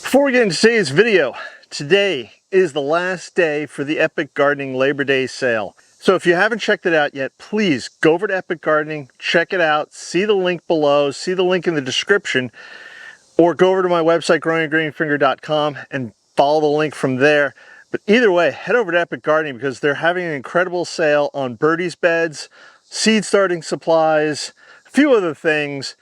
Before we get into today's video, today is the last day for the Epic Gardening Labor Day sale. So if you haven't checked it out yet, please go over to Epic Gardening, check it out, see the link below, see the link in the description, or go over to my website, growinggreenfinger.com, and follow the link from there. But either way, head over to Epic Gardening because they're having an incredible sale on Birdie's beds, seed starting supplies, a few other things.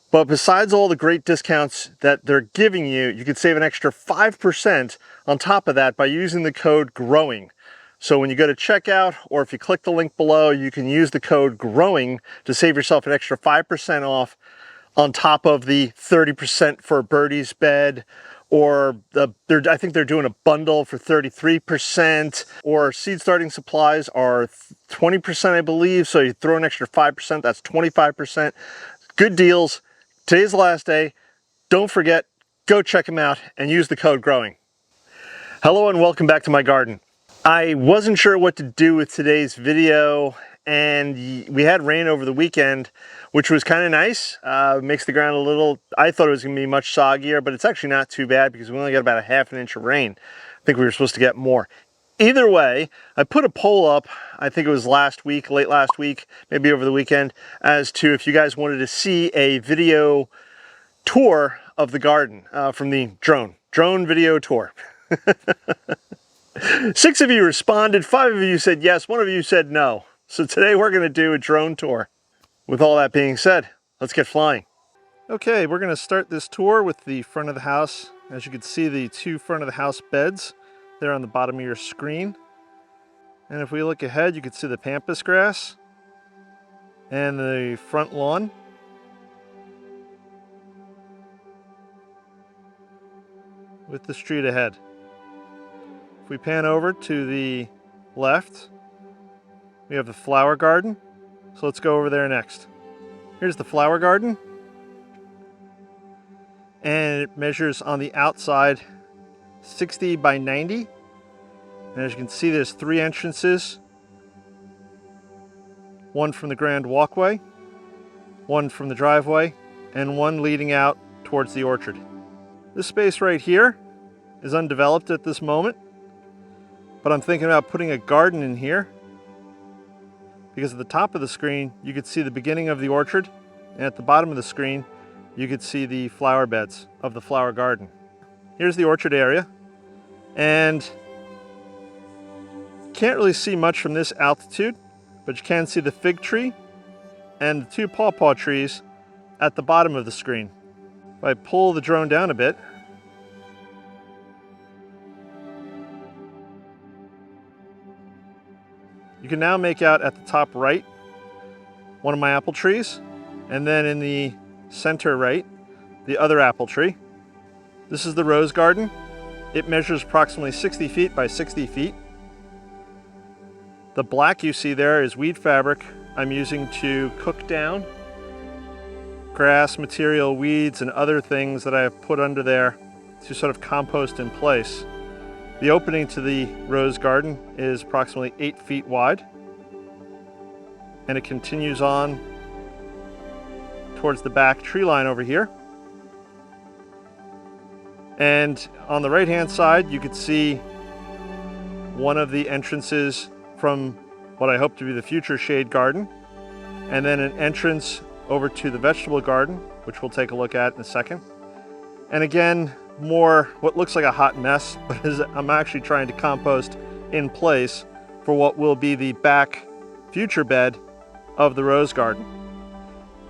But besides all the great discounts that they're giving you, you can save an extra 5% on top of that by using the code GROWING. So when you go to checkout, or if you click the link below, you can use the code GROWING to save yourself an extra 5% off on top of the 30% for Birdie's bed, or I think they're doing a bundle for 33%, or seed starting supplies are 20%, I believe. So you throw an extra 5%, that's 25%. Good deals. Today's the last day. Don't forget, go check them out and use the code GROWING. Hello and welcome back to my garden. I wasn't sure what to do with today's video, and we had rain over the weekend, which was kind of nice. Makes the ground a little, I thought it was going to be much soggier, but it's actually not too bad because we only got about a half an inch of rain. I think we were supposed to get more. Either way, I put a poll up, I think it was last week, late last week, maybe over the weekend, as to if you guys wanted to see a video tour of the garden from the drone video tour. 6 of you responded, 5 of you said yes, 1 of you said no. So today we're going to do a drone tour. With all that being said, let's get flying. Okay, we're going to start this tour with the front of the house. As you can see, the 2 front of the house beds there on the bottom of your screen. And if we look ahead, you can see the pampas grass and the front lawn. With the street ahead. If we pan over to the left, we have the flower garden. So let's go over there next. Here's the flower garden. And it measures on the outside 60 by 90. And as you can see, there's 3 entrances. 1 from the grand walkway, 1 from the driveway, and 1 leading out towards the orchard. This space right here is undeveloped at this moment, but I'm thinking about putting a garden in here because at the top of the screen, you could see the beginning of the orchard, and at the bottom of the screen, you could see the flower beds of the flower garden. Here's the orchard area, and you can't really see much from this altitude, but you can see the fig tree and the 2 pawpaw trees at the bottom of the screen. If I pull the drone down a bit, you can now make out at the top right 1 of my apple trees, and then in the center right, the other apple tree. This is the rose garden. It measures approximately 60 feet by 60 feet. The black you see there is weed fabric I'm using to cook down grass, material, weeds, and other things that I have put under there to sort of compost in place. The opening to the rose garden is approximately 8 feet wide, and it continues on towards the back tree line over here. And on the right hand side, you could see one of the entrances from what I hope to be the future shade garden, and then an entrance over to the vegetable garden, which we'll take a look at in a second. And again, more what looks like a hot mess, but I'm actually trying to compost in place for what will be the back future bed of the rose garden.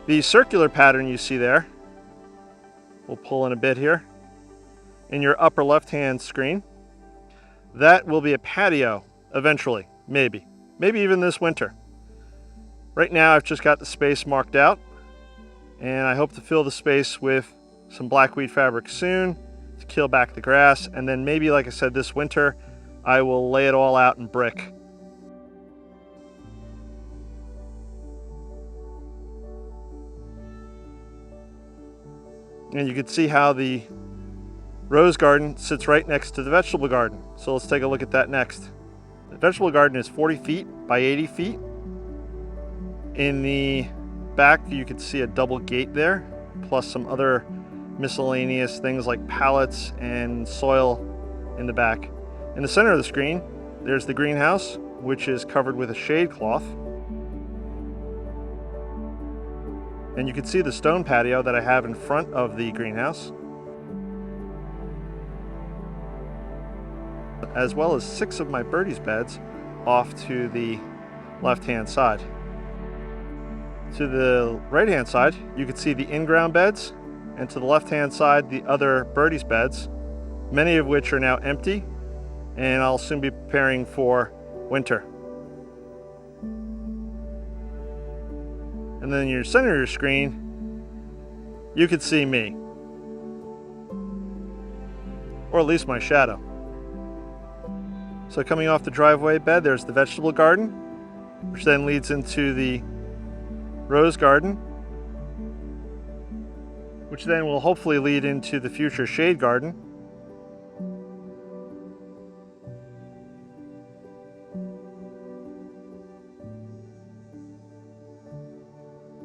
The circular pattern you see there, we'll pull in a bit here, in your upper left-hand screen, that will be a patio eventually, maybe even this winter. Right now I've just got the space marked out, and I hope to fill the space with some blackweed fabric soon to kill back the grass, and then maybe, like I said, this winter I will lay it all out in brick. And you can see how the rose garden sits right next to the vegetable garden. So let's take a look at that next. The vegetable garden is 40 feet by 80 feet. In the back, you can see a double gate there, plus some other miscellaneous things like pallets and soil in the back. In the center of the screen, there's the greenhouse, which is covered with a shade cloth. And you can see the stone patio that I have in front of the greenhouse, as well as 6 of my birdies beds off to the left-hand side. To the right-hand side, you can see the in-ground beds, and to the left-hand side, the other birdies beds, many of which are now empty, and I'll soon be preparing for winter. And then in your center of your screen, you can see me, or at least my shadow. So coming off the driveway bed, there's the vegetable garden, which then leads into the rose garden, which then will hopefully lead into the future shade garden.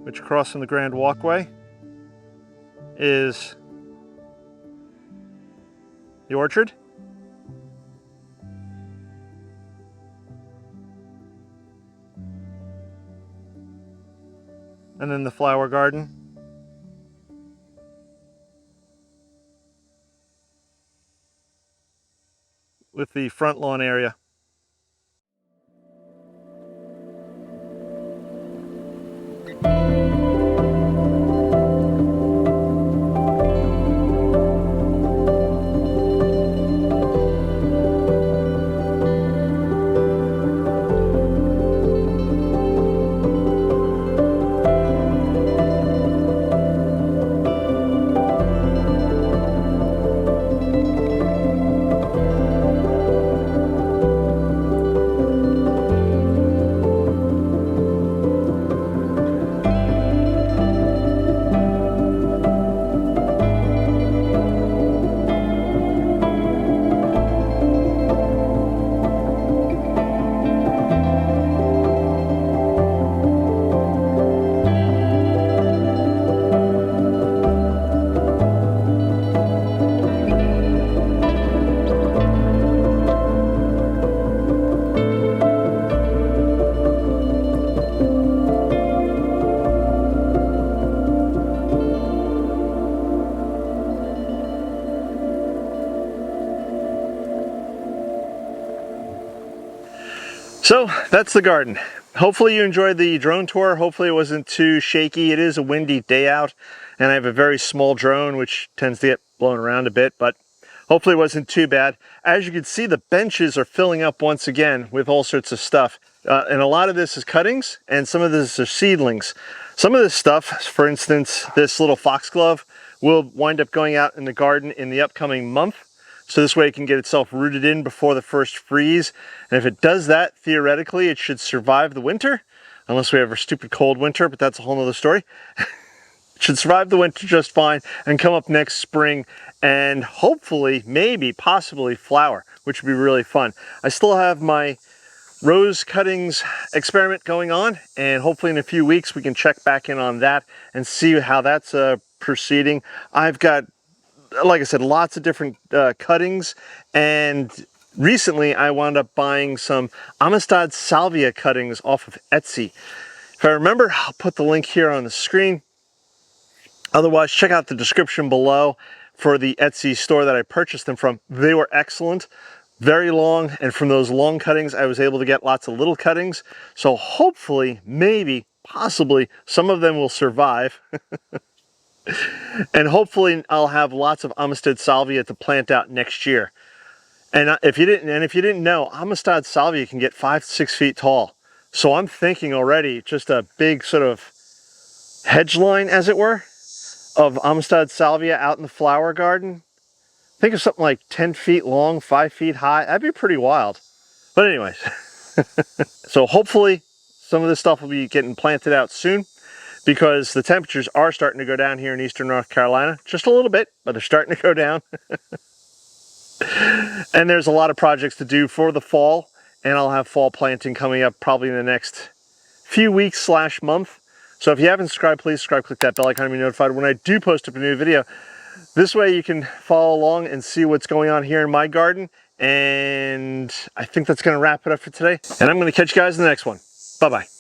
Which across from the grand walkway is the orchard. And then the flower garden. With the front lawn area. So that's the garden. Hopefully you enjoyed the drone tour. Hopefully it wasn't too shaky. It is a windy day out and I have a very small drone which tends to get blown around a bit, but hopefully it wasn't too bad. As you can see, the benches are filling up once again with all sorts of stuff. And a lot of this is cuttings and some of this are seedlings. Some of this stuff, for instance, this little foxglove, will wind up going out in the garden in the upcoming month. So this way it can get itself rooted in before the first freeze. And if it does that, theoretically, it should survive the winter, unless we have a stupid cold winter, but that's a whole nother story. It should survive the winter just fine and come up next spring and hopefully, maybe, possibly flower, which would be really fun. I still have my rose cuttings experiment going on, and hopefully in a few weeks we can check back in on that and see how that's proceeding. I've got, like I said, lots of different cuttings, and recently I wound up buying some Amistad Salvia cuttings off of Etsy. If I remember, I'll put the link here on the screen. Otherwise, check out the description below for the Etsy store that I purchased them from. They were excellent, very long, and from those long cuttings I was able to get lots of little cuttings. So hopefully, maybe, possibly, some of them will survive. And hopefully I'll have lots of Amistad Salvia to plant out next year. And if you didn't know, Amistad Salvia can get 5 to 6 feet tall. So I'm thinking already just a big sort of hedge line, as it were, of Amistad Salvia out in the flower garden. Think of something like 10 feet long, 5 feet high. That'd be pretty wild. But anyways, so hopefully some of this stuff will be getting planted out soon, because the temperatures are starting to go down here in eastern North Carolina. Just a little bit, but they're starting to go down. And there's a lot of projects to do for the fall, and I'll have fall planting coming up probably in the next few weeks / month. So if you haven't subscribed, please subscribe, click that bell icon to be notified when I do post up a new video. this way you can follow along and see what's going on here in my garden. And I think that's going to wrap it up for today. And I'm going to catch you guys in the next one. Bye-bye.